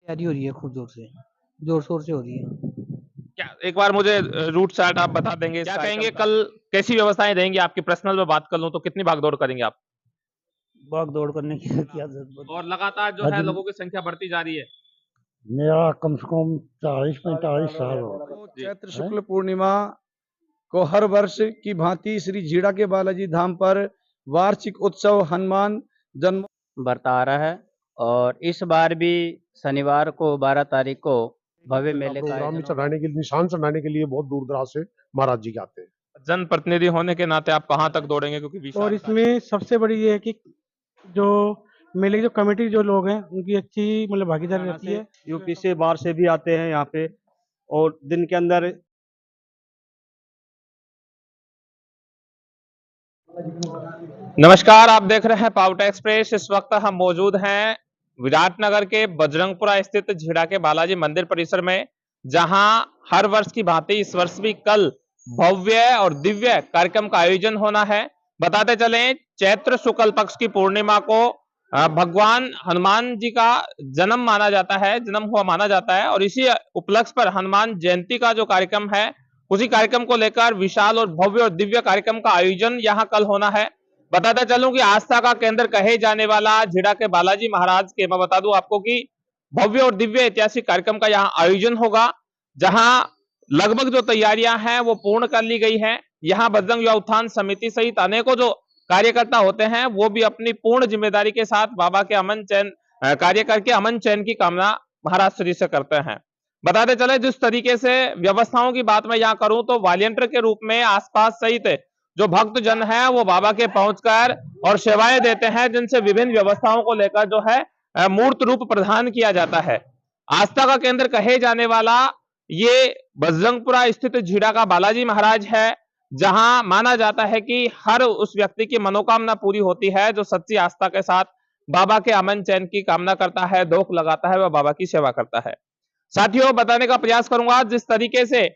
तैयारी हो रही है खूब जोर शोर से हो रही है। क्या एक बार मुझे रूट चार्ट आप बता देंगे? क्या कहेंगे कल कैसी व्यवस्थाएं रहेंगी? आपकी पर्सनल में बात कर लूं तो कितनी भागदौड़ करेंगे आप? भाग दौड़ करने की क्या जरूरत। और लगातार जो है आज लोगों की संख्या बढ़ती जा रही है। मेरा कम से कम 40-45 साल हो गए। तो जी। चैत्र शुक्ल पूर्णिमा को हर वर्ष की भांति श्री जीड़ा के बालाजी धाम पर वार्षिक उत्सव हनुमान जन्म बरता रहा है और इस बार भी शनिवार को 12 तारीख को भव्य झंडा मेले का प्रोग्राम में आयोजन होगा। चढ़ाने के लिए, निशान चढ़ाने के लिए बहुत दूर दराज से महाराज जी के आते हैं। जनप्रतिनिधि होने के नाते आप कहां तक दौड़ेंगे? क्योंकि और विशाल इसमें सबसे बड़ी ये है कि जो मेले की जो कमेटी जो लोग हैं उनकी अच्छी मतलब भागीदारी रहती है। यूपी से बाहर से भी आते हैं यहाँ पे और दिन के अंदर नमस्कार, आप देख रहे हैं पावटा एक्सप्रेस। इस वक्त हम मौजूद हैं विराटनगर के बजरंगपुरा स्थित झीड़ा के बालाजी मंदिर परिसर में, जहां हर वर्ष की भांति इस वर्ष भी कल भव्य और दिव्य कार्यक्रम का आयोजन होना है। बताते चलें, चैत्र शुक्ल पक्ष की पूर्णिमा को भगवान हनुमान जी का जन्म माना जाता है, जन्म हुआ माना जाता है, और इसी उपलक्ष्य पर हनुमान जयंती का जो कार्यक्रम है, उसी कार्यक्रम को लेकर विशाल और भव्य और दिव्य कार्यक्रम का आयोजन यहां कल होना है। बताता चलूं कि आस्था का केंद्र कहे जाने वाला झीड़ा के बालाजी महाराज के, मैं बता दूं आपको कि भव्य और दिव्य ऐतिहासिक कार्यक्रम का यहाँ आयोजन होगा, जहां लगभग जो तैयारियां हैं वो पूर्ण कर ली गई हैं। यहाँ बजरंग युवा उत्थान समिति सहित अनेकों जो कार्यकर्ता होते हैं वो भी अपनी पूर्ण जिम्मेदारी के साथ बाबा के अमन चैन कार्य करके अमन चैन की कामना महाराज श्री से करते हैं। बताते चले, जिस तरीके से व्यवस्थाओं की बात मैं यहाँ करूं तो वॉलेंटियर के रूप में आसपास सहित जो भक्त जन है वो बाबा के पहुंचकर और सेवाएं देते हैं, जिनसे विभिन्न व्यवस्थाओं को लेकर जो है मूर्त रूप प्रदान किया जाता है। आस्था का केंद्र कहे जाने वाला ये बजरंगपुरा स्थित झीड़ा का बालाजी महाराज है, जहां माना जाता है कि हर उस व्यक्ति की मनोकामना पूरी होती है जो सच्ची आस्था के साथ बाबा के अमन चैन की कामना करता है, दोख लगाता है, वह बाबा की सेवा करता है। साथियों, बताने का प्रयास करूंगा जिस तरीके से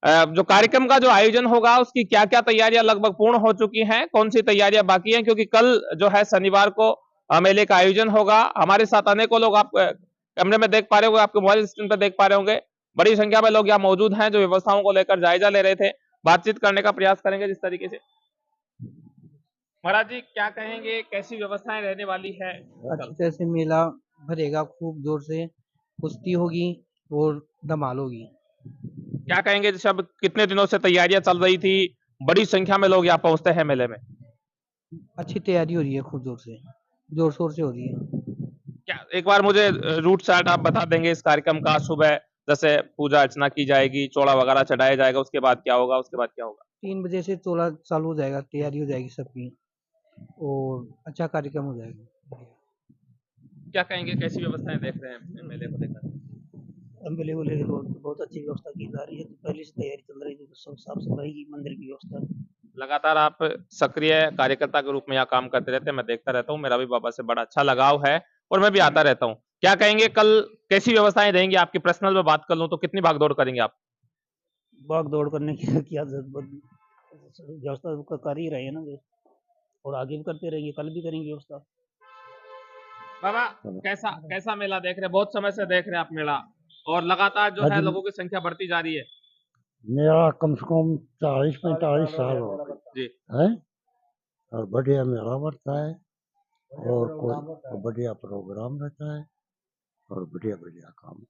जो कार्यक्रम का जो आयोजन होगा उसकी क्या क्या तैयारियां लगभग पूर्ण हो चुकी हैं, कौन सी तैयारियां बाकी हैं, क्योंकि कल जो है शनिवार को मेले का आयोजन होगा। हमारे साथ अनेकों लोग आप कैमरे में देख पा रहे होंगे, आपके मोबाइल स्क्रीन पर देख पा रहे होंगे, बड़ी संख्या में लोग यहाँ मौजूद हैं जो व्यवस्थाओं को लेकर जायजा ले रहे थे। बातचीत करने का प्रयास करेंगे जिस तरीके से। महाराज जी, क्या कहेंगे, कैसी व्यवस्थाएं रहने वाली है? अच्छी तरह से मेला भरेगा, खूब जोर से कुश्ती होगी और धमाल होगी। क्या कहेंगे, जैसे अब कितने दिनों से तैयारियां चल रही थी, बड़ी संख्या में लोग यहाँ पहुंचते हैं मेले में? अच्छी तैयारी हो रही है खूब जोर शोर से हो रही है। क्या एक बार मुझे रूट चार्ट आप बता देंगे इस कार्यक्रम का? सुबह जैसे पूजा अर्चना की जाएगी, चौड़ा वगैरह चढ़ाया जाएगा, उसके बाद क्या होगा, उसके बाद क्या होगा? 3 बजे से चोला चालू हो जाएगा, तैयारी हो जाएगी सबकी और अच्छा कार्यक्रम हो जाएगा। क्या कहेंगे, कैसी व्यवस्थाएं देख रहे हैं मेले को लेकर? मेले को लेकर बहुत अच्छी व्यवस्था की जा रही है, तो पहले से तैयारी चल रही है, साफ सफाई की, मंदिर की व्यवस्था। लगातार आप सक्रिय कार्यकर्ता के रूप में यहाँ काम करते रहते हैं, मैं देखता रहता हूँ, मेरा भी बाबा से बड़ा अच्छा लगाव है और मैं भी आता रहता हूँ। क्या कहेंगे, कल कैसी व्यवस्थाएं रहेंगी? आपकी पर्सनल में बात कर लूं तो कितनी भागदौड़ करेंगे आप? भाग दौड़ करने की क्या जरूरत, व्यवस्था तो कर ही रहे हैं ना, और आगे भी करते रहेंगे, कल भी करेंगे व्यवस्था। बाबा, कैसा कैसा मेला देख रहे हैं? बहुत समय से देख रहे हैं आप मेला, और लगातार जो है लोगों की संख्या बढ़ती जा रही है। मेरा कम से कम 40-45 साल हो गए जी। है, और बढ़िया मेला बढ़ता है और कोई बढ़िया प्रोग्राम रहता है और बढ़िया बढ़िया काम।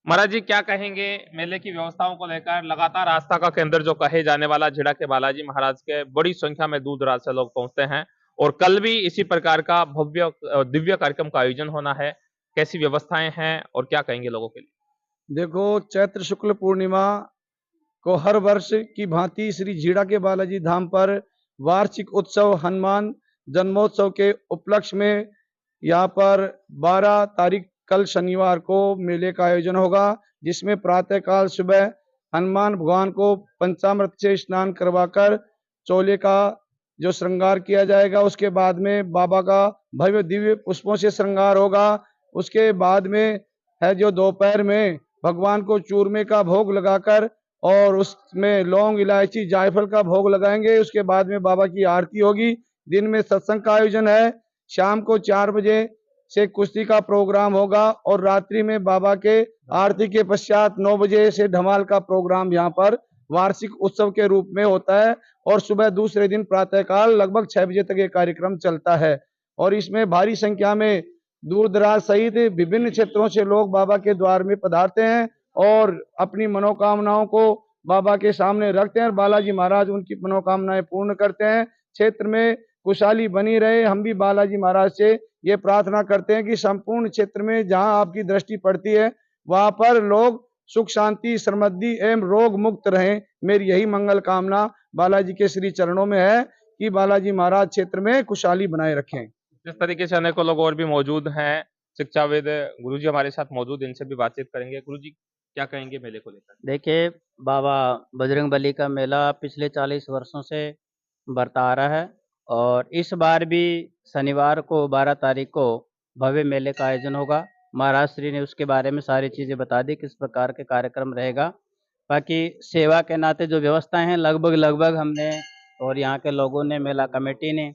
महाराज जी, क्या कहेंगे मेले की व्यवस्थाओं को लेकर? लगातार आस्था का केंद्र जो कहे जाने वाला झीड़ा के बालाजी महाराज के बड़ी संख्या में दूर दराज से लोग पहुंचते हैं, और कल भी इसी प्रकार का भव्य और दिव्य कार्यक्रम का आयोजन होना है। कैसी व्यवस्थाएं हैं और क्या कहेंगे लोगों के लिए? देखो, चैत्र शुक्ल पूर्णिमा को हर वर्ष की भांति श्री जीड़ा के बालाजी धाम पर वार्षिक उत्सव हनुमान जन्मोत्सव के उपलक्ष्य में यहाँ पर 12 तारीख कल शनिवार को मेले का आयोजन होगा, जिसमें प्रातःकाल सुबह हनुमान भगवान को पंचामृत से स्नान करवाकर चोले का जो श्रृंगार किया जाएगा। उसके बाद में बाबा का भव्य दिव्य पुष्पों से श्रृंगार होगा। उसके बाद में है जो दोपहर में भगवान को चूरमे का भोग लगाकर और उसमें लौंग इलायची जायफल का भोग लगाएंगे। उसके बाद में बाबा की आरती होगी। दिन में सत्संग का आयोजन है। शाम को 4 बजे से कुश्ती का प्रोग्राम होगा और रात्रि में बाबा के आरती के पश्चात 9 बजे से धमाल का प्रोग्राम यहाँ पर वार्षिक उत्सव के रूप में होता है और सुबह दूसरे दिन प्रातःकाल लगभग 6 बजे तक ये कार्यक्रम चलता है। और इसमें भारी संख्या में दूर दराज सहित विभिन्न क्षेत्रों से लोग बाबा के द्वार में पधारते हैं और अपनी मनोकामनाओं को बाबा के सामने रखते हैं और बालाजी महाराज उनकी मनोकामनाएं पूर्ण करते हैं। क्षेत्र में खुशहाली बनी रहे, हम भी बालाजी महाराज से ये प्रार्थना करते हैं कि संपूर्ण क्षेत्र में जहां आपकी दृष्टि पड़ती है वहां पर लोग सुख शांति समृद्धि एवं रोग मुक्त रहें। मेरी यही मंगल कामना बालाजी के श्री चरणों में है कि बालाजी महाराज क्षेत्र में खुशहाली बनाए रखें। जिस तरीके से अनेकों लोग और भी मौजूद हैं, शिक्षाविद गुरुजी हमारे साथ मौजूद, इनसे भी बातचीत करेंगे। गुरुजी क्या कहेंगे मेले को लेकर? देखिए, बाबा बजरंगबली का मेला पिछले 40 वर्षों से बरता आ रहा है और इस बार भी शनिवार को 12 तारीख को भव्य मेले का आयोजन होगा। महाराज श्री ने उसके बारे में सारी चीज़ें बता दी, किस प्रकार के कार्यक्रम रहेगा। बाकी सेवा के नाते जो व्यवस्थाएं हैं लगभग हमने और यहाँ के लोगों ने, मेला कमेटी ने,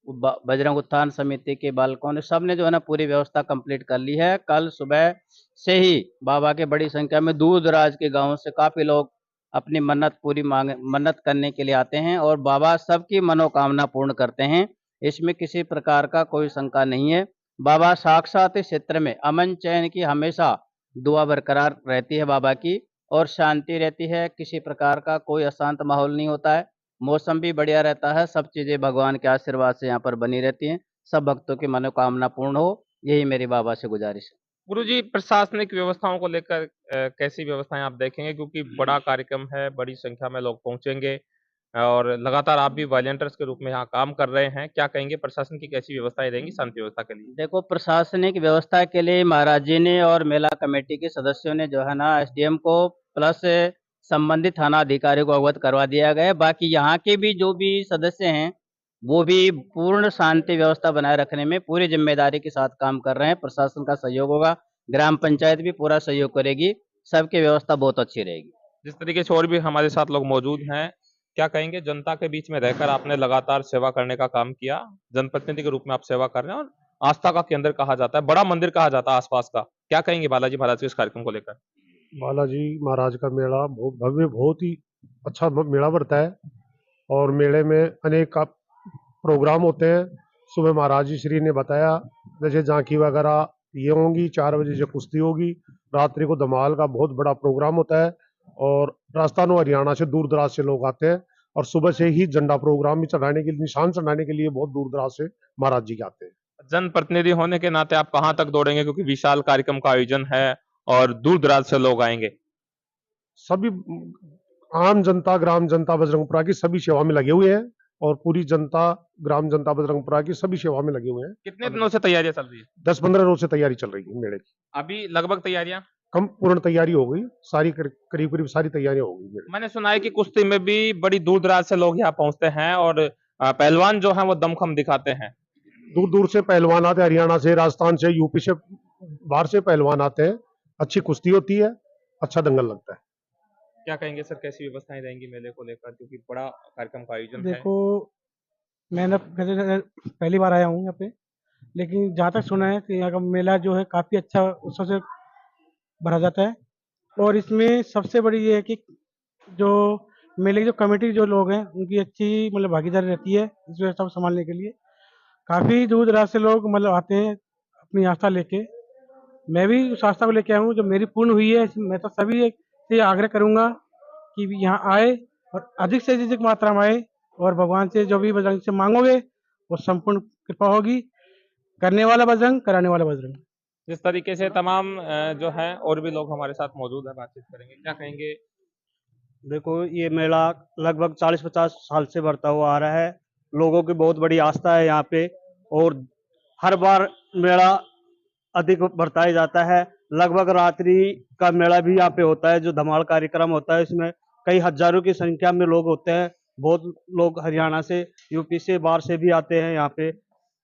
बजरंग उत्थान समिति के बालकों ने, सबने जो है ना पूरी व्यवस्था कंप्लीट कर ली है। कल सुबह से ही बाबा के बड़ी संख्या में दूर दराज के गांवों से काफ़ी लोग अपनी मन्नत करने के लिए आते हैं और बाबा सबकी मनोकामना पूर्ण करते हैं। इसमें किसी प्रकार का कोई शंका नहीं है। बाबा साक्षात इस क्षेत्र में अमन चैन की हमेशा दुआ बरकरार रहती है बाबा की और शांति रहती है। किसी प्रकार का कोई अशांत माहौल नहीं होता है। मौसम भी बढ़िया रहता है। सब चीज़ें भगवान के आशीर्वाद से यहाँ पर बनी रहती हैं। सब भक्तों की मनोकामना पूर्ण हो, यही मेरी बाबा से गुजारिश है। गुरुजी, प्रशासनिक व्यवस्थाओं को लेकर कैसी व्यवस्थाएं आप देखेंगे, क्योंकि बड़ा कार्यक्रम है, बड़ी संख्या में लोग पहुंचेंगे और लगातार आप भी वॉलंटियर्स के रूप में यहाँ काम कर रहे हैं, क्या कहेंगे प्रशासन की कैसी व्यवस्थाएं रहेंगी शांति व्यवस्था के लिए? देखो, प्रशासनिक व्यवस्था के लिए महाराज जी ने और मेला कमेटी के सदस्यों ने जो है ना एसडीएम को प्लस संबंधित थाना अधिकारी को अवगत करवा दिया गया है। बाकी यहाँ के भी जो भी सदस्य हैं वो भी पूर्ण शांति व्यवस्था बनाए रखने में पूरी जिम्मेदारी के साथ काम कर रहे हैं। प्रशासन का सहयोग होगा, ग्राम पंचायत भी पूरा सहयोग करेगी, सबकी व्यवस्था बहुत अच्छी रहेगी। जिस तरीके से और भी हमारे साथ लोग मौजूद हैं, क्या कहेंगे? जनता के बीच में रहकर आपने लगातार सेवा करने का काम किया, जनप्रतिनिधि के रूप में आप सेवा कर रहे हैं और आस्था का केंद्र कहा जाता है, बड़ा मंदिर कहा जाता है आसपास का, क्या कहेंगे बालाजी महाराज के इस कार्यक्रम को लेकर? बालाजी महाराज का मेला बहुत भव्य, बहुत ही अच्छा मेला बढ़ता है और मेले में अनेक का प्रोग्राम होते हैं। सुबह महाराज जी श्री ने बताया जैसे झांकी वगैरह ये होंगी, 4 बजे से कुश्ती होगी, रात्रि को धमाल का बहुत बड़ा प्रोग्राम होता है और राजस्थान और हरियाणा से दूर दराज से लोग आते हैं और सुबह से ही झंडा प्रोग्राम भी चढ़ाने के लिए, निशान चढ़ाने के लिए बहुत दूर दराज से महाराज जी के आते हैं। जनप्रतिनिधि होने के नाते आप कहाँ तक दौड़ेंगे, क्योंकि विशाल कार्यक्रम का आयोजन है और दूर दराज से लोग आएंगे? सभी आम जनता, ग्राम जनता बजरंगपुरा की सभी सेवा में लगे हुए हैं और पूरी जनता, ग्राम जनता बजरंगपुरा की सभी सेवा में लगे हुए हैं। कितने दिनों से तैयारियां चल रही है? 10-15 रोज से तैयारी चल रही है मेले की। अभी लगभग तैयारियां कम पूर्ण तैयारी हो गई, सारी करीब सारी तैयारियां हो गई मेले। मैंने सुना है कि कुश्ती में भी बड़ी दूर दराज से लोग यहाँ पहुंचते हैं और पहलवान जो हैं वो दमखम दिखाते हैं। दूर दूर से पहलवान आते हैं, हरियाणा से, राजस्थान से, यूपी से, बाहर से पहलवान आते हैं। अच्छी कुश्ती होती है, अच्छा दंगल लगता है। क्या कहेंगे सर, कैसी व्यवस्थाएं रहेंगी मेले को लेकर, क्योंकि बड़ा कार्यक्रम का आयोजन है? देखो, मैंने पहली बार आया हूँ यहाँ पे, लेकिन जहाँ तक सुना है कि यहाँ का मेला जो है काफ़ी अच्छा उत्सव से भरा जाता है और इसमें सबसे बड़ी ये है कि जो मेले की जो कमेटी जो लोग हैं उनकी अच्छी मतलब भागीदारी रहती है इस व्यवस्था को संभालने के लिए। काफ़ी दूर दराज से लोग मतलब आते हैं अपनी आस्था लेके। मैं भी उस आस्था को लेके आया हूँ जो मेरी पूर्ण हुई है। मैं तो सभी से आग्रह करूँगा कि यहाँ आए और अधिक से अधिक मात्रा में आए और भगवान से जो भी बजरंग से मांगोगे वो संपूर्ण कृपा होगी। करने वाला बजरंग, कराने वाला बजरंग। जिस तरीके से तमाम जो है और भी लोग हमारे साथ मौजूद है, बातचीत करेंगे, क्या कहेंगे? देखो, ये मेला लगभग 40-50 साल से बढ़ता हुआ आ रहा है। लोगों की बहुत बड़ी आस्था है यहाँ पे और हर बार मेला अधिक बढ़ता जाता है। लगभग रात्रि का मेला भी यहाँ पे होता है, जो धमाल कार्यक्रम होता है। इसमें कई हजारों की संख्या में लोग होते हैं। बहुत लोग हरियाणा से, यूपी से, बाहर से भी आते हैं यहाँ पे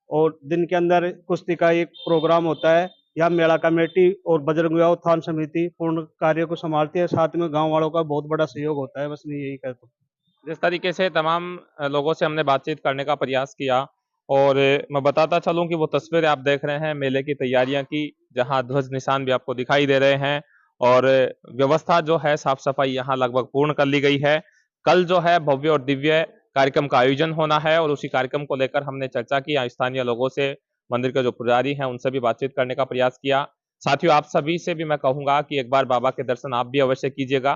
और दिन के अंदर कुश्ती का एक प्रोग्राम होता है। यहाँ मेला कमेटी और बजरंग उत्थान समिति पूर्ण कार्य को संभालती है, साथ में गांव वालों का बहुत बड़ा सहयोग होता है। बस मैं यही कहता हूँ। जिस तरीके से तमाम लोगों से हमने बातचीत करने का प्रयास किया और मैं बताता चलूं कि वो तस्वीरें आप देख रहे हैं मेले की तैयारियां की, जहां ध्वज निशान भी आपको दिखाई दे रहे हैं और व्यवस्था जो है साफ सफाई यहाँ लगभग पूर्ण कर ली गई है। कल जो है भव्य और दिव्य कार्यक्रम का आयोजन होना है और उसी कार्यक्रम को लेकर हमने चर्चा की, स्थानीय लोगों से, मंदिर के जो पुजारी हैं उनसे भी बातचीत करने का प्रयास किया। साथियों, आप सभी से भी मैं कहूंगा कि एक बार बाबा के दर्शन आप भी अवश्य कीजिएगा।